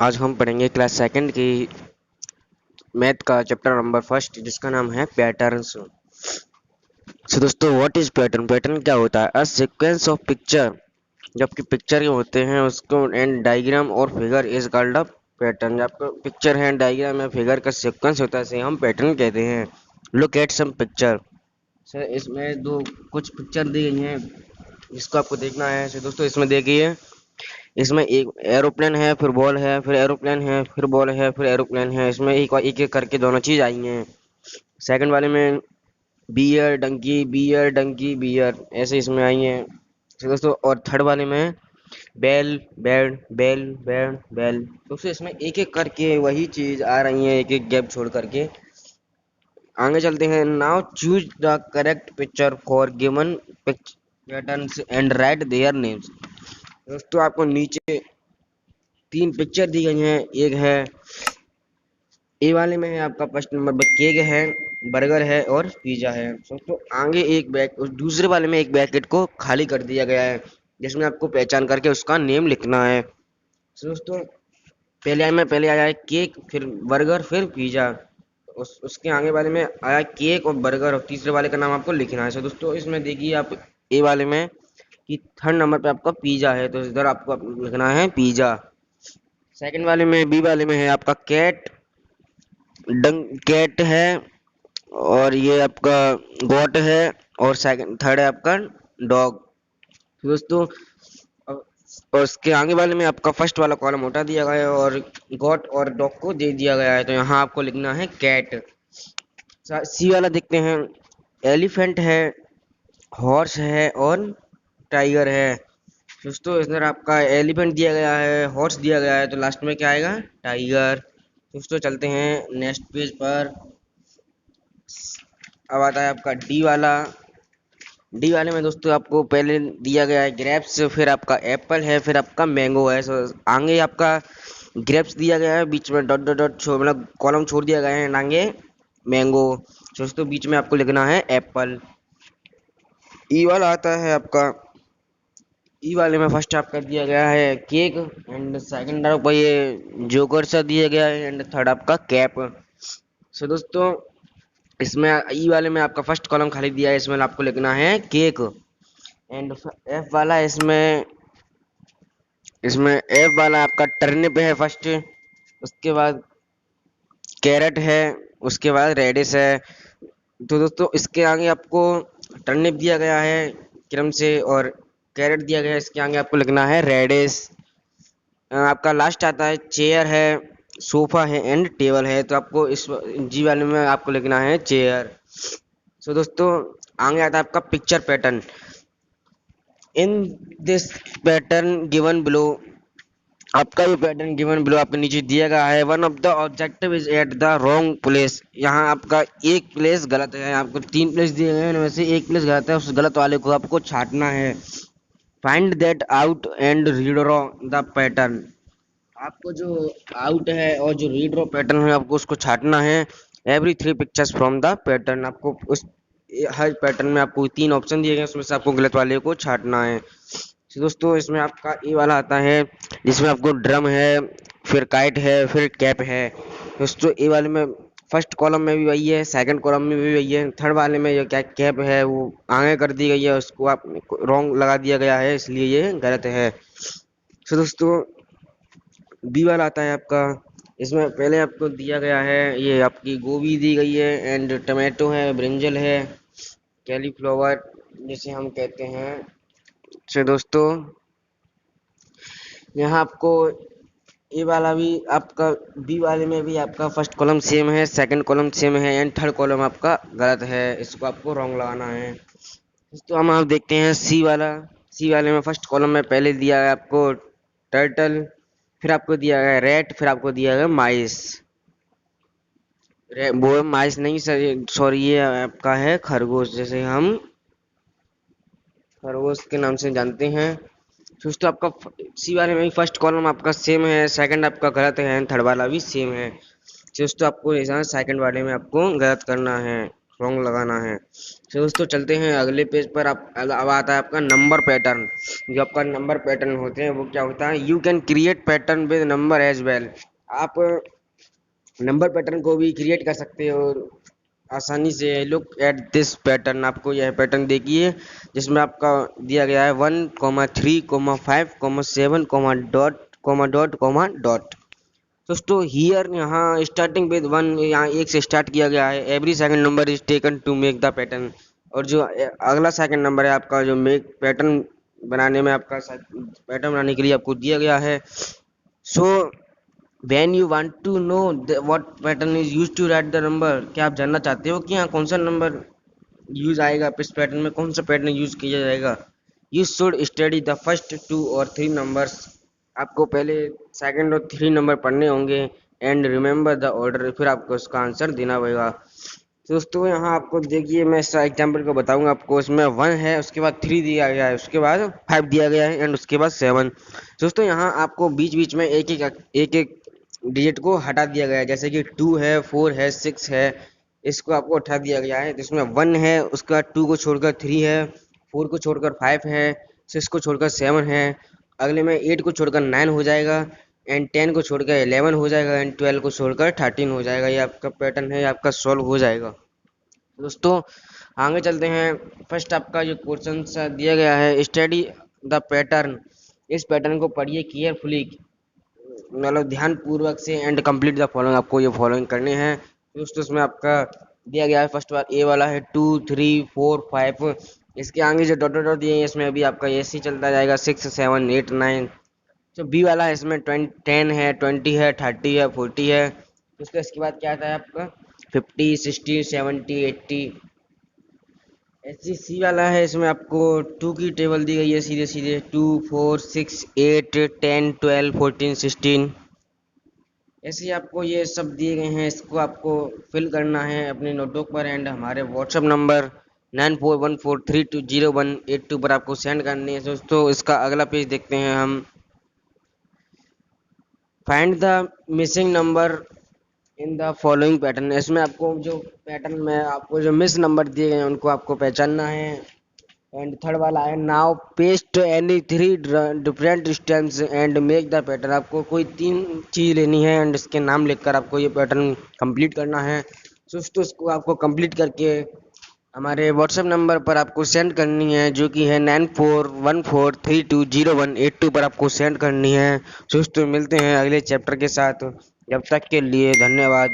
आज हम पढ़ेंगे क्लास सेकंड की मैथ का चैप्टर नंबर फर्स्ट जिसका नाम है पैटर्न्स। सो दोस्तों व्हाट इज पैटर्न? पैटर्न क्या होता है? अ सीक्वेंस ऑफ पिक्चर, जबकि पिक्चर होते हैं उसको एंड डायग्राम और figure is called a pattern. जब पिक्चर है डायग्राम है फिगर का सीक्वेंस होता है इसे हम पैटर्न कहते हैं। Look at some picture. Sir इसमें दो कुछ पिक्चर दी गई हैं जिसको आपको देखना है। सर दोस्तों इसमें देखिए, इसमें एक एरोप्लेन है, फिर बॉल है, फिर एरोप्लेन है, फिर बॉल है, फिर एरोप्लेन है। इसमें एक एक एक करके दोनों चीज आई हैं। सेकंड वाले में बियर डंकी बियर ऐसे इसमें आई हैं। तो दोस्तों और थर्ड वाले में bell bed bell bed bell. दोस्तों इसमें एक एक करके वही चीज आ रही है, एक एक गैप छोड़ करके। आगे चलते हैं। Now choose the correct picture for given patterns and right their names. दोस्तों आपको नीचे तीन पिक्चर दी गई हैं। एक है ए वाले में है आपका फर्स्ट नंबर केक है, बर्गर है और पिज्जा है। दोस्तों आगे एक बैग उस दूसरे वाले में एक ब्रैकेट को खाली कर दिया गया है जिसमें आपको पहचान करके उसका नेम लिखना है। दोस्तों पहले आया है केक, फिर बर्गर, फिर पिज्जा। उसके आगे वाले में आया केक और बर्गर और तीसरे वाले का नाम आपको लिखना है। सो दोस्तों इसमें देखिए आप ए वाले में कि थर्ड नंबर पे आपका पिज्जा है तो इधर आपको लिखना है पिज्जा। सेकंड वाले में बी वाले में है आपका कैट है और ये आपका गॉट है और सेकंड थर्ड है आपका डॉग। दोस्तों अब- और उसके आगे वाले में आपका फर्स्ट वाला कॉलम उठा दिया गया है और गॉट और डॉग को दे दिया गया है तो यहाँ आपको लिखना है कैट। सी वाला देखते हैं। एलिफेंट है, हॉर्स है और टाइगर है। दोस्तों इधर आपका एलिफेंट दिया गया है, हॉर्स दिया गया है तो लास्ट में क्या आएगा? टाइगर। दोस्तों चलते हैं नेक्स्ट पेज पर। अब आता है आपका डी वाला। डी वाले में दोस्तों आपको पहले दिया गया है ग्रेप्स, फिर आपका एप्पल है, फिर आपका मैंगो है। सो आगे आपका ग्रेप्स दिया गया है, बीच में डॉट डॉट डॉट मतलब कॉलम छोड़ दिया गया है, आगे मैंगो। दोस्तों बीच में आपको लिखना है एप्पल। ई वाला आता है आपका। ई वाले में फर्स्ट आपका दिया गया है केक एंड सेकंड आपका ये जोकर सा दिया गया है एंड थर्ड आपका कैप। सो दोस्तों इसमें ई वाले में आपका फर्स्ट कॉलम खाली दिया है, इसमें आपको लिखना है केक। एंड एफ वाला इसमें इसमें एफ वाला आपका टर्निप है फर्स्ट, उसके बाद कैरेट है, उसके बाद रेडिस है। तो दोस्तों इसके आगे आपको टर्निप दिया गया है क्रम से और कैरेट दिया गया है, इसके आगे आपको लिखना है रेडिस। आपका लास्ट आता है चेयर है, सोफा है एंड टेबल है तो आपको इस जी वाले में आपको लिखना है चेयर। सो दोस्तों आगे आता है आपका picture pattern. In this pattern given below, आपका ये पैटर्न गिवन बिलो आपके नीचे दिया गया है। One of the objective is at the wrong place. यहाँ आपका एक प्लेस गलत है, आपको तीन प्लेस दिए गए हैं उनमें से एक प्लेस गलत है, उस गलत वाले को आपको छांटना है। Find that out and redraw the pattern. आपको जो आउट है और जो रीड्रॉ पैटर्न है आपको उसको छांटना है। Every three pictures from the pattern, आपको उस हर पैटर्न में आपको तीन ऑप्शन दिए गए उसमें से आपको गलत वाले को छांटना है। तो दोस्तों इसमें आपका ए वाला आता है जिसमें आपको ड्रम है, फिर काइट है, फिर कैप है। दोस्तों ए वाले में फर्स्ट कॉलम में भी वही है, सेकंड कॉलम में भी वही है, थर्ड वाले में ये क्या कैप है वो आगे कर दी गई है, उसको आप रॉन्ग लगा दिया गया है इसलिए ये गलत है। तो दोस्तों बी वाला आता है आपका। इसमें पहले आपको दिया गया है ये आपकी गोभी दी गई है एंड टमाटो है, ब्रिंजल है, कैलीफ्लावर जिसे हम कहते हैं। तो दोस्तों यहाँ आपको ए वाला भी आपका बी वाले में भी आपका फर्स्ट कॉलम सेम है, सेकंड कॉलम सेम है एंड थर्ड कॉलम आपका गलत है, इसको आपको रॉन्ग लगाना है। दोस्तों हम आप देखते हैं सी वाला। सी वाले में फर्स्ट कॉलम में पहले दिया है आपको टर्टल, फिर आपको दिया गया रेट, फिर आपको दिया गया माइस। वो माइस नहीं सर, सॉरी ये आपका है खरगोश, जैसे हम खरगोश के नाम से जानते हैं। दोस्तों आपका सी वाले में फर्स्ट कॉलम आपका सेम है, सेकंड आपका गलत है, थर्ड वाला भी सेम है। दोस्तों आपको सेकंड वाले में आपको गलत करना है। सॉन्ग लगाना है। तो दोस्तों चलते हैं अगले पेज पर। आप अब आता है आपका नंबर पैटर्न। जो आपका नंबर पैटर्न होते हैं वो क्या होता है, you can create pattern with number as well. आप नंबर पैटर्न को भी क्रिएट कर सकते हो आसानी से। लुक एट दिस पैटर्न, आपको यह पैटर्न देखिए जिसमें आपका दिया गया है 1,3,5,7, दोस्तों हियर यहाँ स्टार्टिंग विद 1, यहाँ 1 से स्टार्ट किया गया है। Every second number is taken to make the pattern. और जो अगला सेकंड नंबर है आपका जो मेक पैटर्न बनाने में आपका पैटर्न बनाने के लिए आपको दिया गया है। सो when you want to know what pattern is used to write the number, क्या आप जानना चाहते हो कि यहाँ कौन सा नंबर यूज आएगा, इस पैटर्न में कौन सा पैटर्न यूज किया जाएगा। You should study the first 2 और 3 नंबर्स। आपको पहले सेकंड और 3 नंबर पढ़ने होंगे एंड रिमेंबर द ऑर्डर, फिर आपको उसका आंसर देना पड़ेगा। दोस्तों यहाँ आपको देखिए, मैं इस एग्जाम्पल को बताऊंगा आपको। इसमें 1 है, उसके बाद 3 दिया गया है, उसके बाद 5 दिया गया है एंड उसके बाद 7। दोस्तों यहाँ आपको बीच बीच में एक एक डिजिट को हटा दिया गया है, जैसे कि 2 है, 4 है, 6 है, इसको आपको हटा दिया गया है। जिसमें 1 है, उसके बाद 2 को छोड़कर 3 है, 4 को छोड़कर 5 है, 6 को छोड़कर 7 है, अगले में 8 को छोड़कर 9 हो जाएगा एंड 10 को छोड़कर 11 हो जाएगा एंड 12 को छोड़कर 13 हो जाएगा। ये आपका पैटर्न है, आपका सॉल्व हो जाएगा। दोस्तों आगे चलते हैं। फर्स्ट आपका जो क्वेश्चन दिया गया है, स्टडी द पैटर्न। इस पैटर्न को पढ़िए केयरफुली, मतलब ध्यान पूर्वक से एंड कंप्लीट द फॉलोइंग। आपको ये फॉलोइंग करने हैं दोस्तों। इसमें आपका दिया गया है फर्स्ट बार ए वाला है 2, 3, 4, 5। इसके आगे जो डॉट डॉट दिए हैं इसमें अभी आपका ऐसे ही चलता जाएगा 6, 7, 8, 9। जो बी वाला है इसमें 10 है, 20 है, 30 है, 40 है। उसके इसके बाद क्या आता है आपका 50, 60, 70, 80। ऐसे सी वाला है, इसमें आपको 2 की टेबल दी गई है सीधे सीधे 2, 4, 6, 8, 10, 12, 14, 16। ऐसे ही आपको ये सब दिए गए हैं, इसको आपको फिल करना है अपने नोटबुक पर एंड हमारे व्हाट्सएप नंबर 9414320182 पर आपको सेंड करनी है। दोस्तों इसका अगला पेज देखते हैं हम। Find the missing number in the following pattern. इसमें आपको जो पैटर्न में आपको जो मिस नंबर दिए गए हैं उनको आपको पहचानना है। एंड थर्ड वाला है now paste any 3 different stems and make the pattern. आपको कोई 3 चीज लेनी है एंड इसके नाम लिखकर आपको ये पैटर्न कंप्लीट करना है। दोस्तों इसको आपको कंप्लीट करके हमारे व्हाट्सएप नंबर पर आपको सेंड करनी है, जो कि है 9414320182 पर आपको सेंड करनी है। दोस्तों मिलते हैं अगले चैप्टर के साथ, जब तक के लिए धन्यवाद।